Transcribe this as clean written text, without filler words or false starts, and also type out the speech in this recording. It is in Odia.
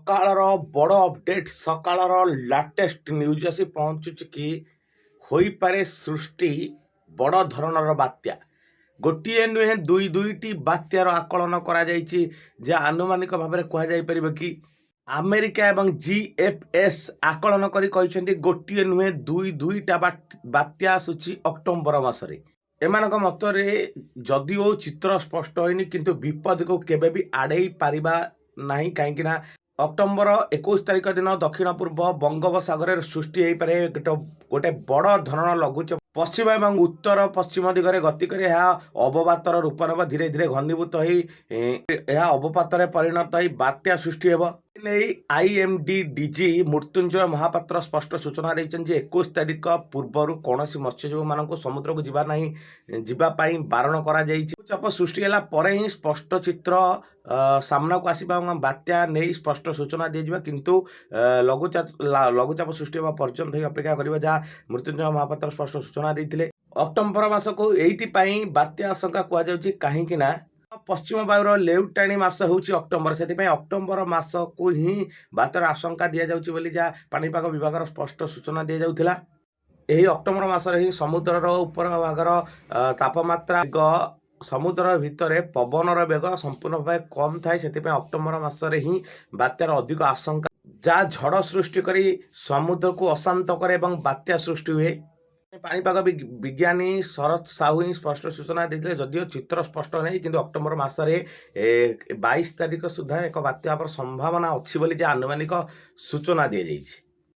ସକାଳର ବଡ଼ ଅପଡେଟ୍ ସକାଳର ଲାଟେଷ୍ଟ ନ୍ୟୁଜ୍ ଆସି ପହଞ୍ଚୁଛି କି ହୋଇପାରେ ସୃଷ୍ଟି ବଡ଼ ଧରଣର ବାତ୍ୟା। ଗୋଟିଏ ନୁହେଁ ଦୁଇଟି ବାତ୍ୟାର ଆକଳନ କରାଯାଇଛି, ଯାହା ଆନୁମାନିକ ଭାବରେ କୁହାଯାଇପାରିବ କି ଆମେରିକା ଏବଂ GFS ଆକଳନ କରି କହିଛନ୍ତି ଗୋଟିଏ ନୁହେଁ ଦୁଇଟା ବାତ୍ୟା ଆସୁଛି ଅକ୍ଟୋବର ମାସରେ। ଏମାନଙ୍କ ମତରେ ଯଦିଓ ଚିତ୍ର ସ୍ପଷ୍ଟ ହୋଇନି, କିନ୍ତୁ ବିପଦକୁ କେବେ ବି ଆଡ଼େଇ ପାରିବା ନାହିଁ, କାହିଁକି ନା ଅକ୍ଟୋବର 21 ତାରିଖ ଦିନ ଦକ୍ଷିଣ ପୂର୍ବ ବଙ୍ଗୋପସାଗରରେ ସୃଷ୍ଟି ହୋଇପାରେ ଗୋଟେ ବଡ଼ ଧରଣର ଲଘୁଚାପ। ପଶ୍ଚିମ ଏବଂ ଉତ୍ତର ପଶ୍ଚିମ ଦିଗରେ ଗତି କରି ଏହା ଅବପାତର ରୂପ ନେବ, ଧୀରେ ଧୀରେ ଘନୀଭୂତ ହୋଇ ଏହା ଅବପାତରେ ପରିଣତ ହୋଇ ବାତ୍ୟା ସୃଷ୍ଟି ହେବ। ନେଇ IMD DG ମୃତ୍ୟୁଞ୍ଜୟ ମହାପାତ୍ର ସ୍ପଷ୍ଟ ସୂଚନା ଦେଇଛନ୍ତି ଯେ 21 ତାରିଖ ପୂର୍ବରୁ କୌଣସି ମତ୍ସ୍ୟଜୀବୀମାନଙ୍କୁ ସମୁଦ୍ରକୁ ଯିବା ପାଇଁ ବାରଣ କରାଯାଇଛି। ଲଘୁଚାପ ସୃଷ୍ଟି ହେଲା ପରେ ହିଁ ସ୍ପଷ୍ଟ ଚିତ୍ର ସାମ୍ନାକୁ ଆସିବା ଏବଂ ବାତ୍ୟା ନେଇ ସ୍ପଷ୍ଟ ସୂଚନା ଦିଆଯିବ, କିନ୍ତୁ ଲଘୁଚାପ ସୃଷ୍ଟି ହେବା ପର୍ଯ୍ୟନ୍ତ ହିଁ ଅପେକ୍ଷା କରିବା, ଯାହା ମୃତ୍ୟୁଞ୍ଜୟ ମହାପାତ୍ର ସ୍ପଷ୍ଟ ସୂଚନା ଦେଇଥିଲେ। ଅକ୍ଟୋବର ମାସକୁ ଏଇଥିପାଇଁ ବାତ୍ୟା ଆଶଙ୍କା କୁହାଯାଉଛି, କାହିଁକି ନା ପଶ୍ଚିମ ବାୟୁର ଲେଉଟାଣି ମାସ ହେଉଛି ଅକ୍ଟୋବର, ସେଥିପାଇଁ ଅକ୍ଟୋବର ମାସକୁ ହିଁ ବାତ୍ୟାର ଆଶଙ୍କା ଦିଆଯାଉଛି ବୋଲି ଯାହା ପାଣିପାଗ ବିଭାଗର ସ୍ପଷ୍ଟ ସୂଚନା ଦିଆଯାଉଥିଲା। ଏହି ଅକ୍ଟୋବର ମାସରେ ହିଁ ସମୁଦ୍ରର ଉପର ଭାଗର ତାପମାତ୍ରା ସମୁଦ୍ର ଭିତରେ ପବନର ବେଗ ସମ୍ପୂର୍ଣ୍ଣ ଭାବେ କମ୍ ଥାଏ, ସେଥିପାଇଁ ଅକ୍ଟୋବର ମାସରେ ହିଁ ବାତ୍ୟାର ଅଧିକ ଆଶଙ୍କା, ଯାହା ଝଡ଼ ସୃଷ୍ଟି କରି ସମୁଦ୍ରକୁ ଅଶାନ୍ତ କରେ ଏବଂ ବାତ୍ୟା ସୃଷ୍ଟି ହୁଏ। ପାଣିପାଗ ବିଜ୍ଞାନୀ ଶରତ ସାହୁ ହିଁ ସ୍ପଷ୍ଟ ସୂଚନା ଦେଇଥିଲେ, ଯଦିଓ ଚିତ୍ର ସ୍ପଷ୍ଟ ନାହିଁ, କିନ୍ତୁ ଅକ୍ଟୋବର ମାସରେ 22 ତାରିଖ ସୁଦ୍ଧା ଏକ ବାତ୍ୟା ହେବାର ସମ୍ଭାବନା ଅଛି ବୋଲି ଯେ ଆନୁମାନିକ ସୂଚନା ଦିଆଯାଇଛି।